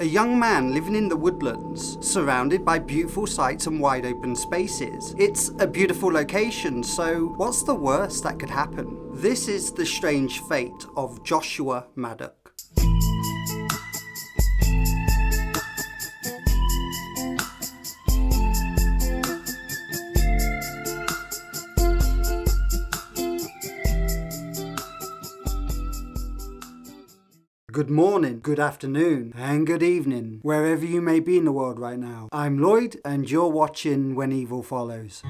a young man living in the woodlands, surrounded by beautiful sights and wide open spaces. It's a beautiful location, so what's the worst that could happen? This is the strange fate of Joshua Maddux. Good morning, good afternoon, and good evening, wherever you may be in the world right now. I'm Lloyd, and you're watching When Evil Follows.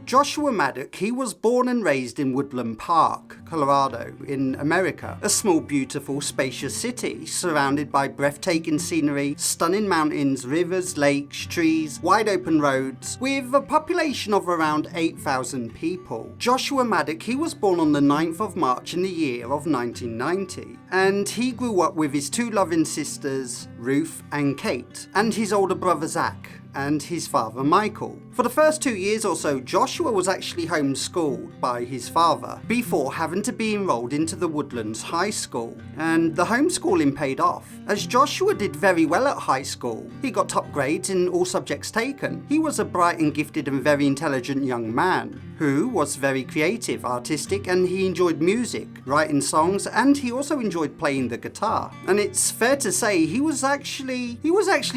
Joshua Maddux, he was born and raised in Woodland Park, Colorado, in America. A small, beautiful, spacious city surrounded by breathtaking scenery, stunning mountains, rivers, lakes, trees, wide open roads, with a population of around 8,000 people. Joshua Maddux, he was born on the 9th of March in the year of 1990, and he grew up with his two loving sisters, Ruth and Kate, and his older brother Zach, and his father Michael. For the first 2 years or so, Joshua was actually homeschooled by his father before having to be enrolled into the Woodlands High School, and the homeschooling paid off, as Joshua did very well at high school. He got top grades in all subjects taken. He was a bright and gifted and very intelligent young man who was very creative, artistic, and he enjoyed music, writing songs, and he also enjoyed playing the guitar. And it's fair to say he was actually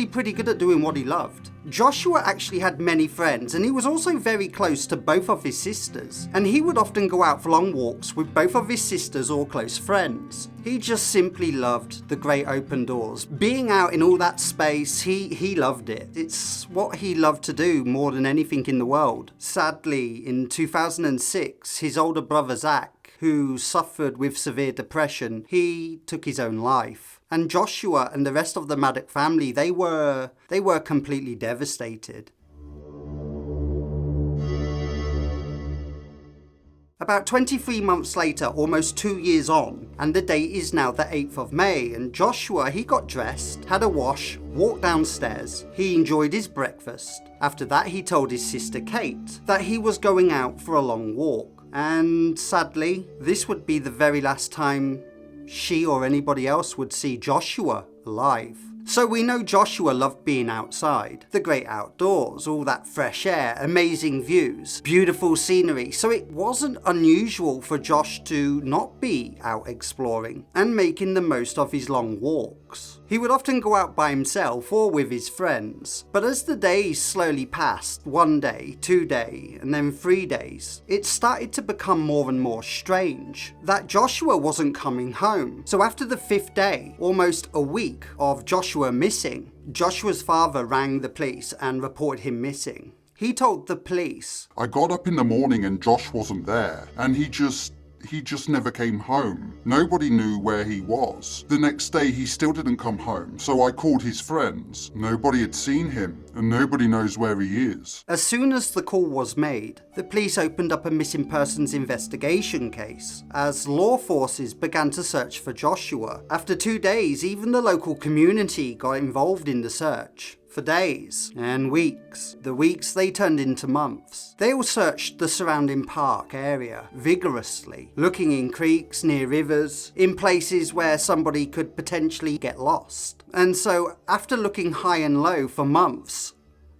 pretty good at doing what he loved. Joshua actually had many friends, and he was also very close to both of his sisters, and he would often go out for long walks with both of his sisters or close friends. He just simply loved the great open doors. Being out in all that space, he loved it. It's what he loved to do more than anything in the world. Sadly, in 2006, his older brother Zach, who suffered with severe depression, he took his own life. And Joshua and the rest of the Maddux family, they were completely devastated. About 23 months later, almost 2 years on, and the date is now the 8th of May, and Joshua, he got dressed, had a wash, walked downstairs, he enjoyed his breakfast. After that, he told his sister Kate that he was going out for a long walk. And sadly, this would be the very last time she or anybody else would see Joshua alive. So we know Joshua loved being outside, the great outdoors, all that fresh air, amazing views, beautiful scenery, so it wasn't unusual for Josh to not be out exploring and making the most of his long walks. He would often go out by himself or with his friends, but as the days slowly passed, 1 day, 2 days, and then 3 days, it started to become more and more strange that Joshua wasn't coming home. So after the 5th day, almost a week of Joshua missing, Joshua's father rang the police and reported him missing. He told the police, "I got up in the morning and Josh wasn't there, and he just never came home. Nobody knew where he was. The next day he still didn't come home, so I called his friends. Nobody had seen him, and nobody knows where he is." As soon as the call was made, the police opened up a missing persons investigation case, as law forces began to search for Joshua. After 2 days, even the local community got involved in the search. For days and weeks. The weeks, they turned into months. They all searched the surrounding park area vigorously, looking in creeks, near rivers, in places where somebody could potentially get lost. And so, after looking high and low for months,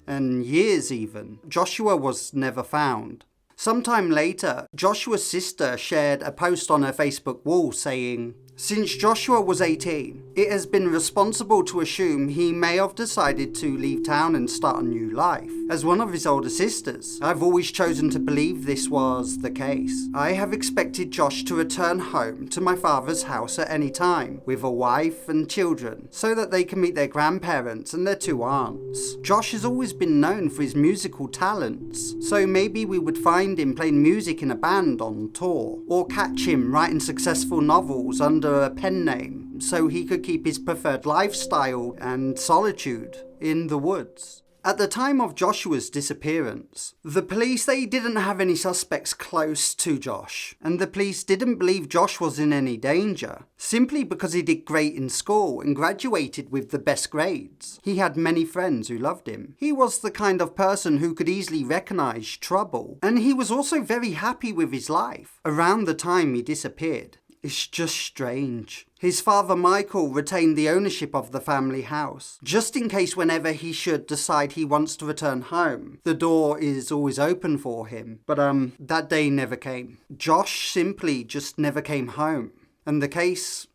and years even, Joshua was never found. Sometime later, Joshua's sister shared a post on her Facebook wall saying, "Since Joshua was 18, it has been responsible to assume he may have decided to leave town and start a new life. As one of his older sisters, I've always chosen to believe this was the case. I have expected Josh to return home to my father's house at any time, with a wife and children, so that they can meet their grandparents and their 2 aunts. Josh has always been known for his musical talents, so maybe we would find him playing music in a band on tour, or catch him writing successful novels under a pen name, so he could keep his preferred lifestyle and solitude in the woods." At the time of Joshua's disappearance, the police, they didn't have any suspects close to Josh, and the police didn't believe Josh was in any danger, simply because he did great in school and graduated with the best grades. He had many friends who loved him. He was the kind of person who could easily recognize trouble, and he was also very happy with his life. Around the time he disappeared, it's just strange. His father Michael retained the ownership of the family house, just in case whenever he should decide he wants to return home, the door is always open for him. But that day never came. Josh simply just never came home, and the case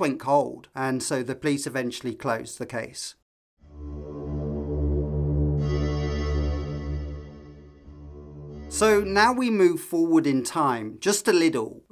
went cold, and so the police eventually closed the case. So now we move forward in time, just a little,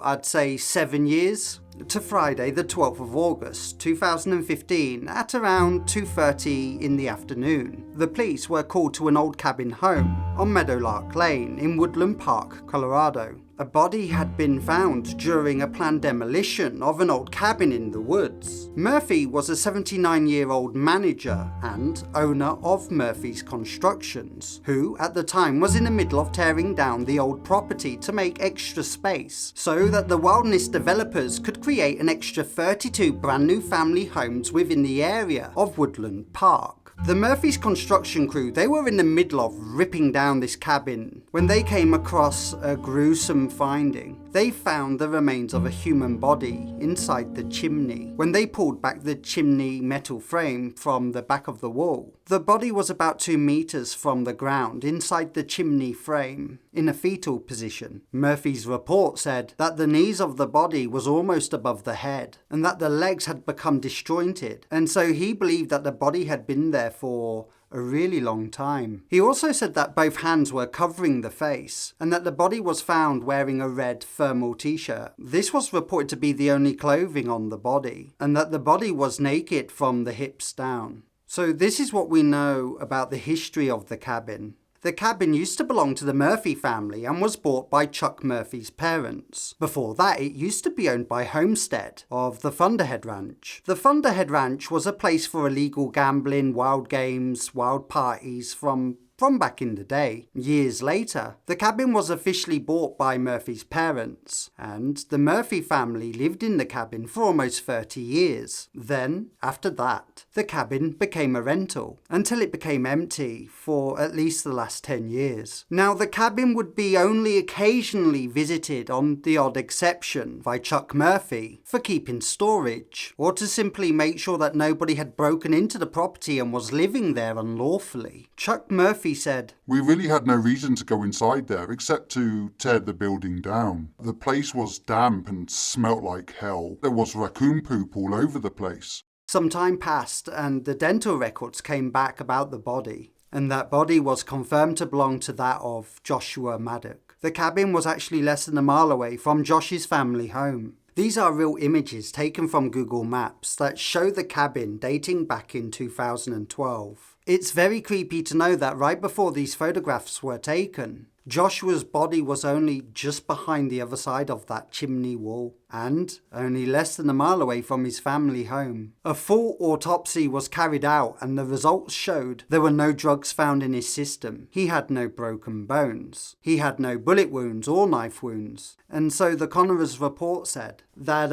I'd say 7 years, to Friday the 12th of August 2015 at around 2:30 in the afternoon. The police were called to an old cabin home on Meadowlark Lane in Woodland Park, Colorado. A body had been found during a planned demolition of an old cabin in the woods. Murphy was a 79-year-old manager and owner of Murphy's Constructions, who at the time was in the middle of tearing down the old property to make extra space so that the wilderness developers could create an extra 32 brand new family homes within the area of Woodland Park. The Murphy's construction crew, they were in the middle of ripping down this cabin when they came across a gruesome finding. They found the remains of a human body inside the chimney. When they pulled back the chimney metal frame from the back of the wall, the body was about 2 meters from the ground inside the chimney frame in a fetal position. Murphy's report said that the knees of the body was almost above the head and that the legs had become disjointed, and so he believed that the body had been there for a really long time. He also said that both hands were covering the face and that the body was found wearing a red thermal t-shirt. This was reported to be the only clothing on the body, and that the body was naked from the hips down. So this is what we know about the history of the cabin. The cabin used to belong to the Murphy family and was bought by Chuck Murphy's parents. Before that, it used to be owned by Homestead of the Thunderhead Ranch. The Thunderhead Ranch was a place for illegal gambling, wild games, wild parties from back in the day. Years later, the cabin was officially bought by Murphy's parents, and the Murphy family lived in the cabin for almost 30 years. Then, after that, the cabin became a rental, until it became empty for at least the last 10 years. Now, the cabin would be only occasionally visited on the odd exception by Chuck Murphy for keeping storage, or to simply make sure that nobody had broken into the property and was living there unlawfully. Chuck Murphy said, "We really had no reason to go inside there except to tear the building down. The place was damp and smelt like hell. There was raccoon poop all over the place." Some time passed and the dental records came back about the body, and that body was confirmed to belong to that of Joshua Maddux. The cabin was actually less than a mile away from Josh's family home. These are real images taken from Google Maps that show the cabin dating back in 2012. It's very creepy to know that right before these photographs were taken, Joshua's body was only just behind the other side of that chimney wall, and only less than a mile away from his family home. A full autopsy was carried out and the results showed there were no drugs found in his system. He had no broken bones. He had no bullet wounds or knife wounds. And so the coroner's report said that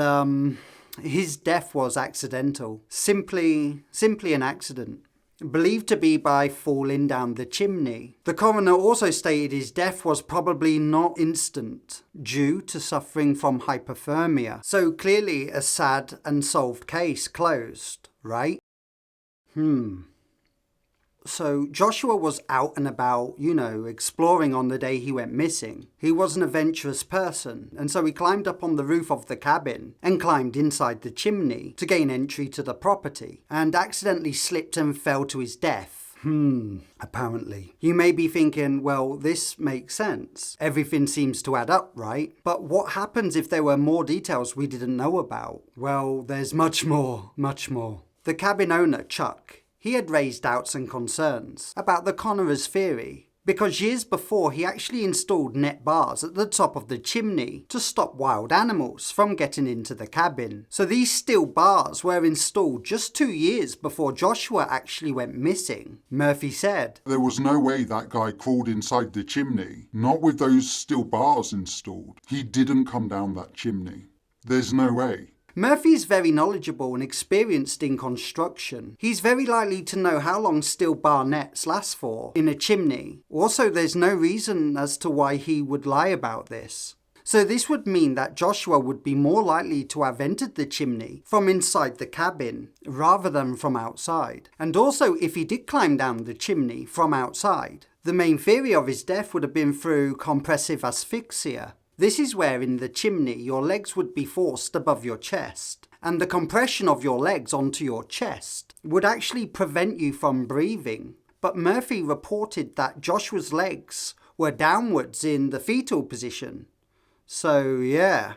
his death was accidental. Simply an accident. Believed to be by falling down the chimney. The coroner also stated his death was probably not instant, due to suffering from hypothermia. So clearly a sad and solved case closed, right? So Joshua was out and about, exploring on the day he went missing. He was an adventurous person, and so he climbed up on the roof of the cabin and climbed inside the chimney to gain entry to the property, and accidentally slipped and fell to his death. Apparently. You may be thinking, well, this makes sense. Everything seems to add up, right? But what happens if there were more details we didn't know about? Well, there's much more. The cabin owner, Chuck, he had raised doubts and concerns about the coroner's theory because years before he actually installed net bars at the top of the chimney to stop wild animals from getting into the cabin. So these steel bars were installed just 2 years before Joshua actually went missing. Murphy said, "There was no way that guy crawled inside the chimney, not with those steel bars installed. He didn't come down that chimney. There's no way." Murphy is very knowledgeable and experienced in construction. He's very likely to know how long steel bar nets last for in a chimney. Also, there's no reason as to why he would lie about this. So this would mean that Joshua would be more likely to have entered the chimney from inside the cabin rather than from outside. And also, if he did climb down the chimney from outside, the main theory of his death would have been through compressive asphyxia. This is where in the chimney your legs would be forced above your chest, and the compression of your legs onto your chest would actually prevent you from breathing. But Murphy reported that Joshua's legs were downwards in the fetal position. So yeah,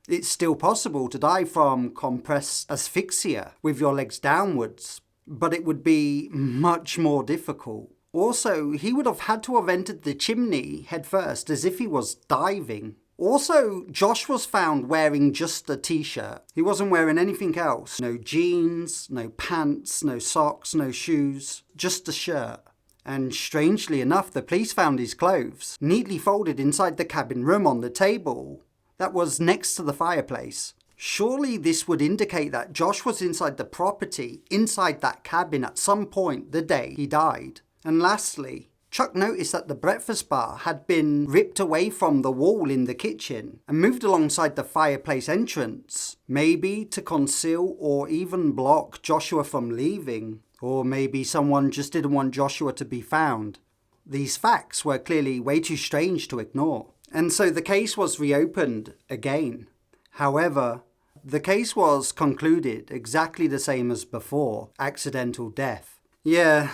it's still possible to die from compressed asphyxia with your legs downwards, but it would be much more difficult. Also, he would have had to have entered the chimney headfirst as if he was diving. Also, Josh was found wearing just a t-shirt. He wasn't wearing anything else. No jeans, no pants, no socks, no shoes, just a shirt. And strangely enough, the police found his clothes neatly folded inside the cabin room on the table that was next to the fireplace. Surely this would indicate that Josh was inside the property, inside that cabin at some point the day he died. And lastly, Chuck noticed that the breakfast bar had been ripped away from the wall in the kitchen and moved alongside the fireplace entrance, maybe to conceal or even block Joshua from leaving. Or maybe someone just didn't want Joshua to be found. These facts were clearly way too strange to ignore. And so the case was reopened again. However, the case was concluded exactly the same as before, accidental death. Yeah,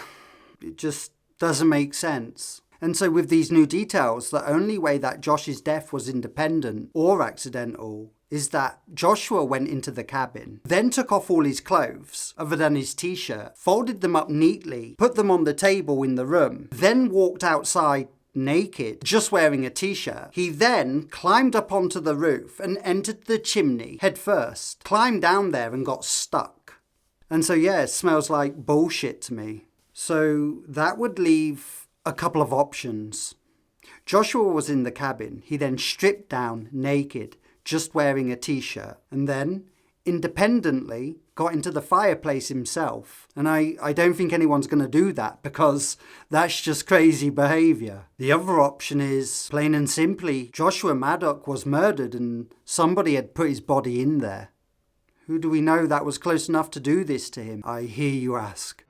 it just doesn't make sense. And so with these new details, the only way that Josh's death was independent or accidental is that Joshua went into the cabin, then took off all his clothes, other than his t-shirt, folded them up neatly, put them on the table in the room, then walked outside naked, just wearing a t-shirt. He then climbed up onto the roof and entered the chimney head first, climbed down there and got stuck. And so yeah, it smells like bullshit to me. So that would leave a couple of options. Joshua was in the cabin. He then stripped down naked, just wearing a t-shirt, and then independently got into the fireplace himself. And I don't think anyone's going to do that because that's just crazy behaviour. The other option is, plain and simply, Joshua Maddux was murdered and somebody had put his body in there. Who do we know that was close enough to do this to him, I hear you ask?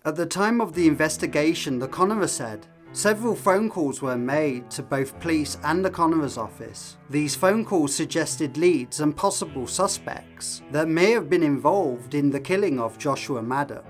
At the time of the investigation, the coroner said, several phone calls were made to both police and the coroner's office. These phone calls suggested leads and possible suspects that may have been involved in the killing of Joshua Maddux.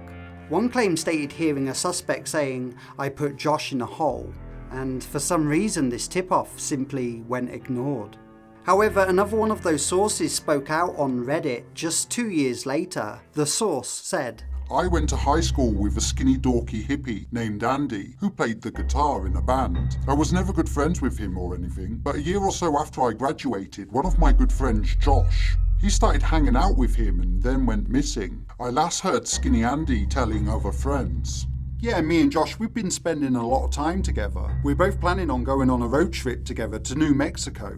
One claim stated hearing a suspect saying, "I put Josh in a hole," and for some reason this tip-off simply went ignored. However, another one of those sources spoke out on Reddit just 2 years later. The source said, "I went to high school with a skinny dorky hippie named Andy who played the guitar in a band. I was never good friends with him or anything, but a year or so after I graduated, one of my good friends, Josh, he started hanging out with him and then went missing. I last heard Skinny Andy telling other friends, yeah, me and Josh, we've been spending a lot of time together. We're both planning on going on a road trip together to New Mexico."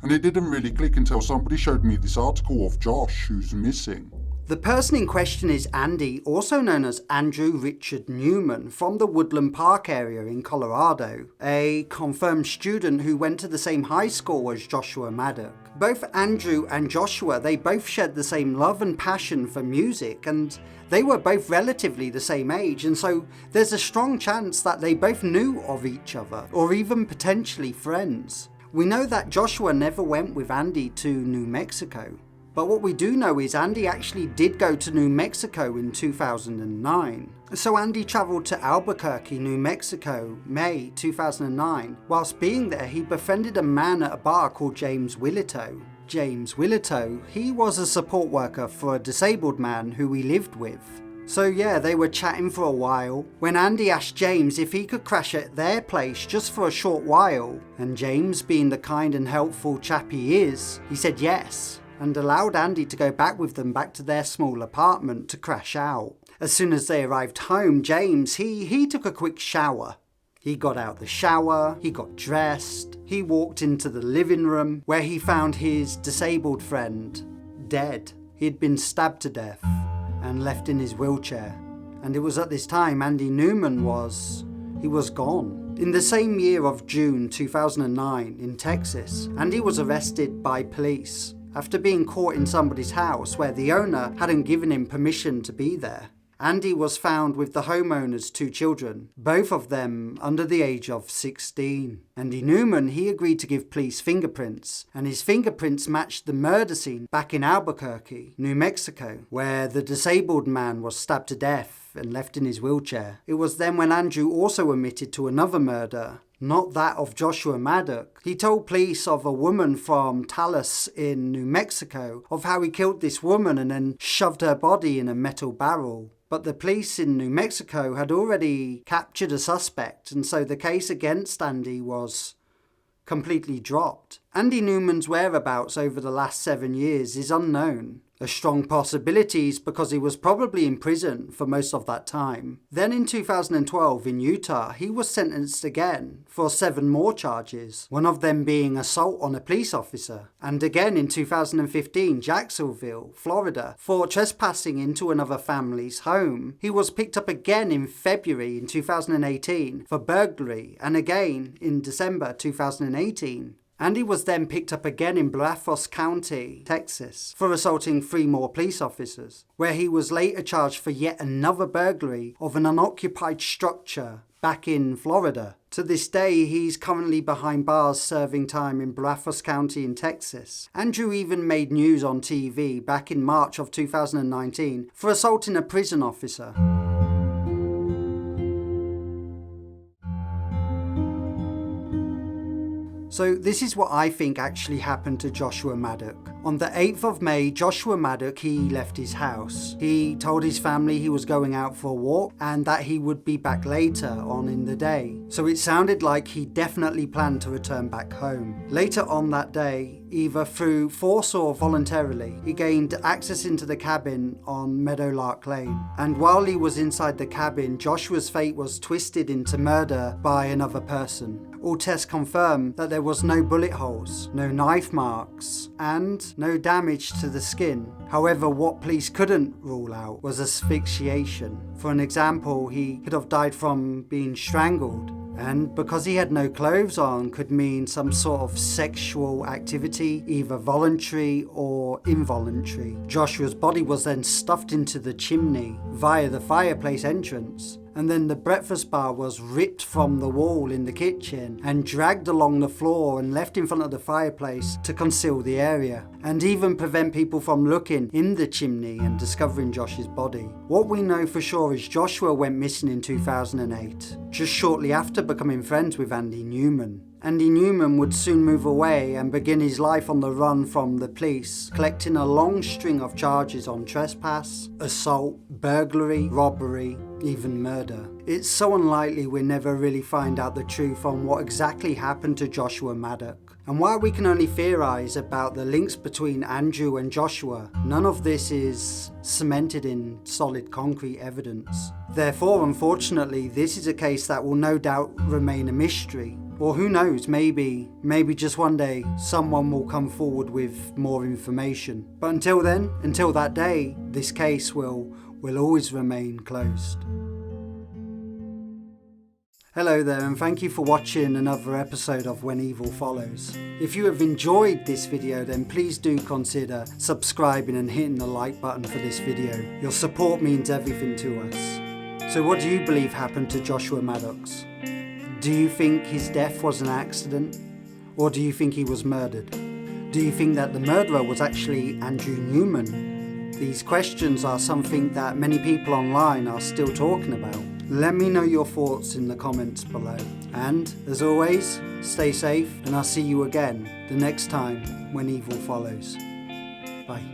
And it didn't really click until somebody showed me this article of Josh who's missing. The person in question is Andy, also known as Andrew Richard Newman, from the Woodland Park area in Colorado, a confirmed student who went to the same high school as Joshua Maddux. Both Andrew and Joshua, they both shared the same love and passion for music, and they were both relatively the same age, and so there's a strong chance that they both knew of each other, or even potentially friends. We know that Joshua never went with Andy to New Mexico. But what we do know is Andy actually did go to New Mexico in 2009. So Andy travelled to Albuquerque, New Mexico, May 2009. Whilst being there, he befriended a man at a bar called James Willito. James Willito, he was a support worker for a disabled man who he lived with. So yeah, they were chatting for a while when Andy asked James if he could crash at their place just for a short while. And James, being the kind and helpful chap he is, he said yes, and allowed Andy to go back with them back to their small apartment to crash out. As soon as they arrived home, James, he took a quick shower. He got out the shower, he got dressed, he walked into the living room where he found his disabled friend dead. He had been stabbed to death and left in his wheelchair. And it was at this time Andy Newman was gone. In the same year of June 2009 in Texas, Andy was arrested by police after being caught in somebody's house where the owner hadn't given him permission to be there. Andy was found with the homeowner's 2 children, both of them under the age of 16. Andy Newman, he agreed to give police fingerprints, and his fingerprints matched the murder scene back in Albuquerque, New Mexico, where the disabled man was stabbed to death and left in his wheelchair. It was then when Andrew also admitted to another murder, not that of Joshua Maddux. He told police of a woman from Taos in New Mexico, of how he killed this woman and then shoved her body in a metal barrel. But the police in New Mexico had already captured a suspect, and so the case against Andy was completely dropped. Andy Newman's whereabouts over the last 7 years is unknown. A strong possibility is because he was probably in prison for most of that time. Then in 2012 in Utah, he was sentenced again for 7 more charges, one of them being assault on a police officer. And again in 2015, Jacksonville, Florida, for trespassing into another family's home. He was picked up again in February in 2018 for burglary, and again in December 2018. Andy was then picked up again in Breier County, Texas, for assaulting 3 more police officers, where he was later charged for yet another burglary of an unoccupied structure back in Florida. To this day, he's currently behind bars serving time in Breier County in Texas. Andrew even made news on TV back in March of 2019 for assaulting a prison officer. So this is what I think actually happened to Joshua Maddux. On the 8th of May, Joshua Maddux, he left his house. He told his family he was going out for a walk and that he would be back later on in the day. So it sounded like he definitely planned to return back home. Later on that day, either through force or voluntarily, he gained access into the cabin on Meadowlark Lane. And while he was inside the cabin, Joshua's fate was twisted into murder by another person. All tests confirm that there was no bullet holes, no knife marks, and no damage to the skin. However, what police couldn't rule out was asphyxiation. For an example, he could have died from being strangled, and because he had no clothes on could mean some sort of sexual activity, either voluntary or involuntary. Joshua's body was then stuffed into the chimney via the fireplace entrance, and then the breakfast bar was ripped from the wall in the kitchen and dragged along the floor and left in front of the fireplace to conceal the area, and even prevent people from looking in the chimney and discovering Josh's body. What we know for sure is Joshua went missing in 2008, just shortly after becoming friends with Andy Newman. Andy Newman would soon move away and begin his life on the run from the police, collecting a long string of charges on trespass, assault, burglary, robbery, even murder. It's so unlikely we never really find out the truth on what exactly happened to Joshua Maddux. And while we can only theorise about the links between Andrew and Joshua, none of this is cemented in solid concrete evidence. Therefore, unfortunately, this is a case that will no doubt remain a mystery. Or who knows, maybe just one day someone will come forward with more information. But until then, until that day, this case will always remain closed. Hello there, and thank you for watching another episode of When Evil Follows. If you have enjoyed this video, then please do consider subscribing and hitting the like button for this video. Your support means everything to us. So what do you believe happened to Joshua Maddux? Do you think his death was an accident? Or do you think he was murdered? Do you think that the murderer was actually Andrew Newman? These questions are something that many people online are still talking about. Let me know your thoughts in the comments below. And, as always, stay safe, and I'll see you again the next time when evil follows. Bye.